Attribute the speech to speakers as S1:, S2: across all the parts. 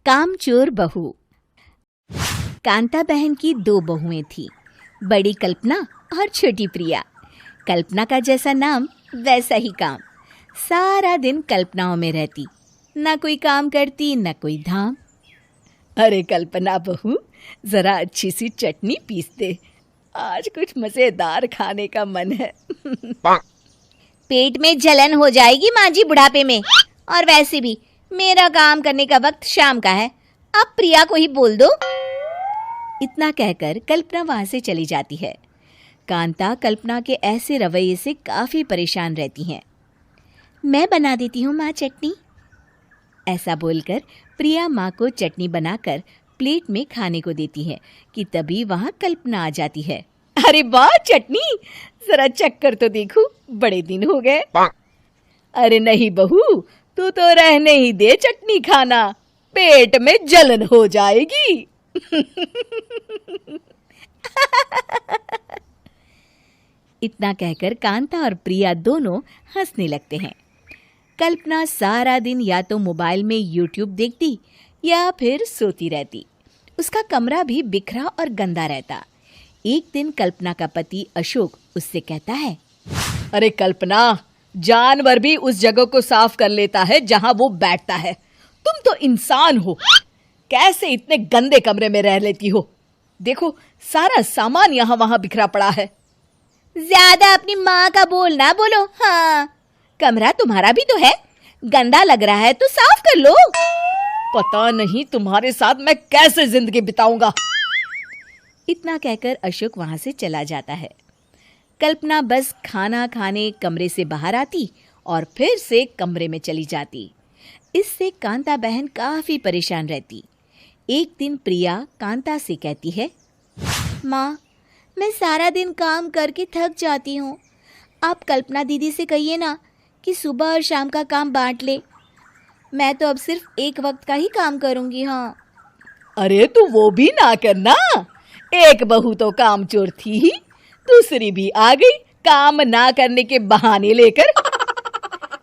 S1: कामचोर बहू। कांता बहन की दो बहुएं थीं, बड़ी कल्पना और छोटी प्रिया। कल्पना का जैसा नाम वैसा ही काम। सारा दिन कल्पनाओं में रहती, ना कोई काम करती ना कोई धाम। अरे कल्पना बहू, जरा अच्छी सी चटनी पीस दे, आज कुछ मजेदार खाने का मन है।
S2: पेट में जलन हो जाएगी माँ जी बुढ़ापे में, और वैसे भी मेरा काम करने का वक्त शाम का है, अब प्रिया को ही बोल दो।
S1: इतना कहकर कल्पना वहां से चली जाती है। कांता कल्पना के ऐसे रवैये से काफी परेशान रहती हैं। मैं बना देती हूँ माँ चटनी, ऐसा बोलकर प्रिया माँ को चटनी बनाकर प्लेट में खाने को देती है कि तभी वहां कल्पना आ जाती है। अरे वाह चटनी, जरा चक्कर तो देखूं, बड़े दिन हो गए। अरे नहीं बहू, तू तो रहने ही दे चटनी खाना, पेट में जलन हो जाएगी। इतना कहकर कांता और प्रिया दोनों हंसने लगते हैं। कल्पना सारा दिन या तो मोबाइल में यूट्यूब देखती या फिर सोती रहती। उसका कमरा भी बिखरा और गंदा रहता। एक दिन कल्पना का पति अशोक उससे कहता है, अरे कल्पना, जानवर भी उस जगह को साफ कर लेता है जहां वो बैठता है, तुम तो इंसान हो, कैसे इतने गंदे कमरे में रह लेती हो? देखो सारा सामान यहाँ वहां बिखरा पड़ा है।
S2: ज्यादा अपनी माँ का बोल ना बोलो। हाँ, कमरा तुम्हारा भी तो है, गंदा लग रहा है तो साफ कर लो।
S1: पता नहीं तुम्हारे साथ मैं कैसे जिंदगी बिताऊंगा। इतना कहकर अशोक वहां से चला जाता है। कल्पना बस खाना खाने कमरे से बाहर आती और फिर से कमरे में चली जाती। इससे कांता बहन काफी परेशान रहती। एक दिन प्रिया कांता से कहती है,
S2: माँ, मैं सारा दिन काम करके थक जाती हूँ, आप कल्पना दीदी से कहिए ना कि सुबह और शाम का काम बांट ले, मैं तो अब सिर्फ एक वक्त का ही काम करूँगी। हाँ।
S1: अरे तू वो भी ना करना, एक बहू तो कामचोर थी ही, दूसरी भी आ गई काम ना करने के बहाने लेकर।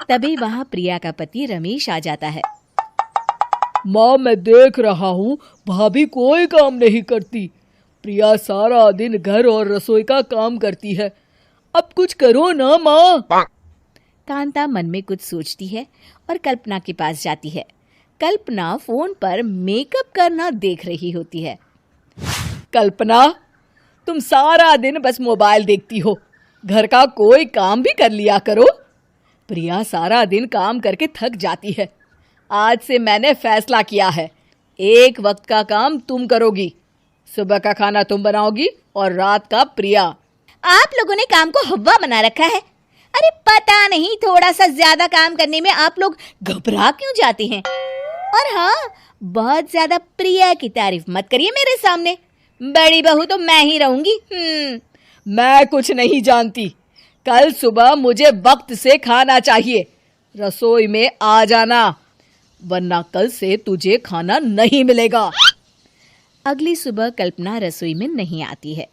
S1: तभी वहां प्रिया का पति रमेश आ जाता है।
S3: माँ, मैं देख रहा हूँ भाभी कोई काम नहीं करती, प्रिया सारा दिन घर और रसोई का काम करती है, अब कुछ करो ना माँ।
S1: कांता मन में कुछ सोचती है और कल्पना के पास जाती है। कल्पना फोन पर मेकअप करना देख रही होती है। कल्पना, तुम सारा दिन बस मोबाइल देखती हो, घर का कोई काम भी कर लिया करो। प्रिया सारा दिन काम करके थक जाती है। आज से मैंने फैसला किया है, एक वक्त का काम तुम करोगी, सुबह का खाना तुम बनाओगी और रात का प्रिया।
S2: आप लोगों ने काम को हवा बना रखा है। अरे पता नहीं थोड़ा सा ज्यादा काम करने में आप लोग घबरा क्यों जाते हैं। और हाँ, बहुत ज्यादा प्रिया की तारीफ मत करिए मेरे सामने, बड़ी बहू तो मैं ही रहूंगी।
S1: मैं कुछ नहीं जानती, कल सुबह मुझे वक्त से खाना चाहिए, रसोई में आ जाना, वरना कल से तुझे खाना नहीं मिलेगा। अगली सुबह कल्पना रसोई में नहीं आती है।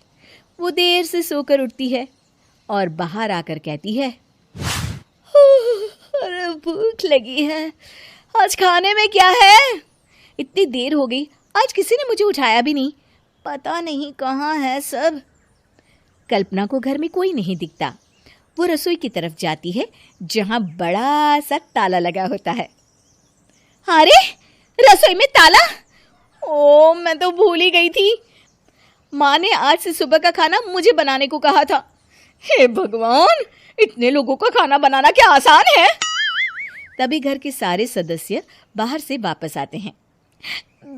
S1: वो देर से सोकर उठती है और बाहर आकर कहती है, अरे भूख लगी है, आज खाने में क्या है? इतनी देर हो गई, आज किसी ने मुझे उठाया भी नहीं, पता नहीं कहाँ है सब। कल्पना को घर में कोई नहीं दिखता। वो रसोई की तरफ जाती है जहां बड़ा सा ताला लगा होता है।
S2: अरे रसोई में ताला?
S1: ओ, मैं तो भूल ही गई थी, माँ ने आज से सुबह का खाना मुझे बनाने को कहा था। हे भगवान, इतने लोगों का खाना बनाना क्या आसान है? तभी घर के सारे सदस्य बाहर से वापस आते हैं।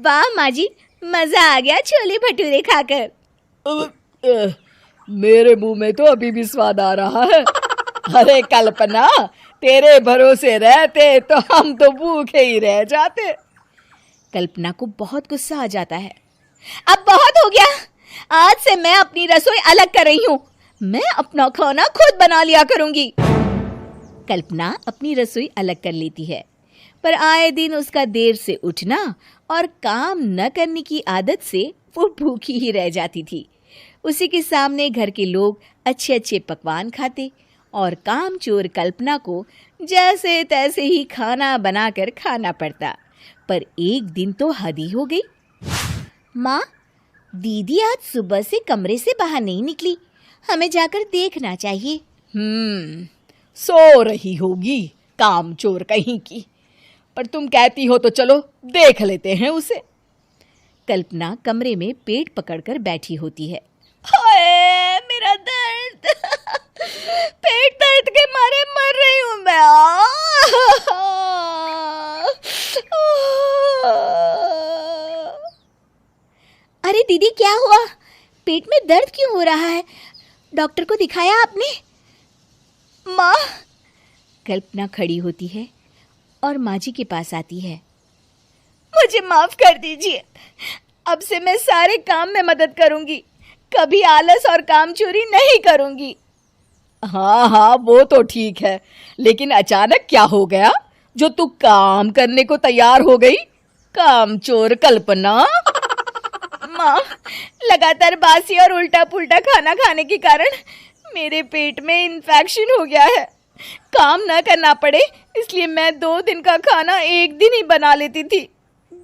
S2: वाह माँ जी, मजा आ गया छोले भटूरे खाकर।
S3: मेरे मुंह में तो अभी भी स्वाद आ रहा है।
S1: अरे कल्पना, तेरे भरोसे रहते तो हम तो भूखे ही रह जाते। कल्पना को बहुत गुस्सा आ जाता है।
S2: अब बहुत हो गया, आज से मैं अपनी रसोई अलग कर रही हूँ, मैं अपना खाना खुद बना लिया करूंगी।
S1: कल्पना अपनी रसोई अलग कर लेती है, पर आए दिन उसका देर से उठना और काम न करने की आदत से वो भूखी ही रह जाती थी। उसी के सामने घर के लोग अच्छे अच्छे पकवान खाते और कामचोर कल्पना को जैसे तैसे ही खाना बनाकर खाना पड़ता। पर एक दिन तो हद ही हो गई।
S2: माँ, दीदी आज सुबह से कमरे से बाहर नहीं निकली, हमें जाकर देखना चाहिए।
S3: सो रही होगी काम चोर कहीं की, पर तुम कहती हो तो चलो देख लेते हैं उसे।
S1: कल्पना कमरे में पेट पकड़कर बैठी होती है।
S2: हाय मेरा दर्द पेट दर्द के मारे मर रही हूँ मैं। अरे दीदी, क्या हुआ? पेट में दर्द क्यों हो रहा है? डॉक्टर को दिखाया आपने? माँ।
S1: कल्पना खड़ी होती है और माँ जी के पास आती है।
S2: मुझे माफ कर दीजिए, अब से मैं सारे काम में मदद करूंगी, कभी आलस और काम चोरी नहीं करूंगी।
S3: हाँ हाँ, वो तो ठीक है, लेकिन अचानक क्या हो गया जो तू काम करने को तैयार हो गई? काम चोर कल्पना।
S2: माँ, लगातार बासी और उल्टा पुल्टा खाना खाने के कारण मेरे पेट में इन्फेक्शन हो गया है। काम न करना पड़े इसलिए मैं 2 दिन का खाना एक दिन ही बना लेती थी।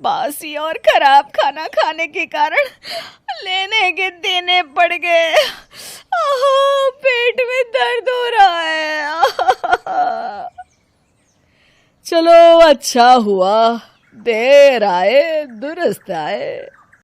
S2: बासी और खराब खाना खाने के कारण लेने के देने पड़ गए। पेट में दर्द हो रहा है।
S3: चलो अच्छा हुआ, देर आए दुरुस्त आए।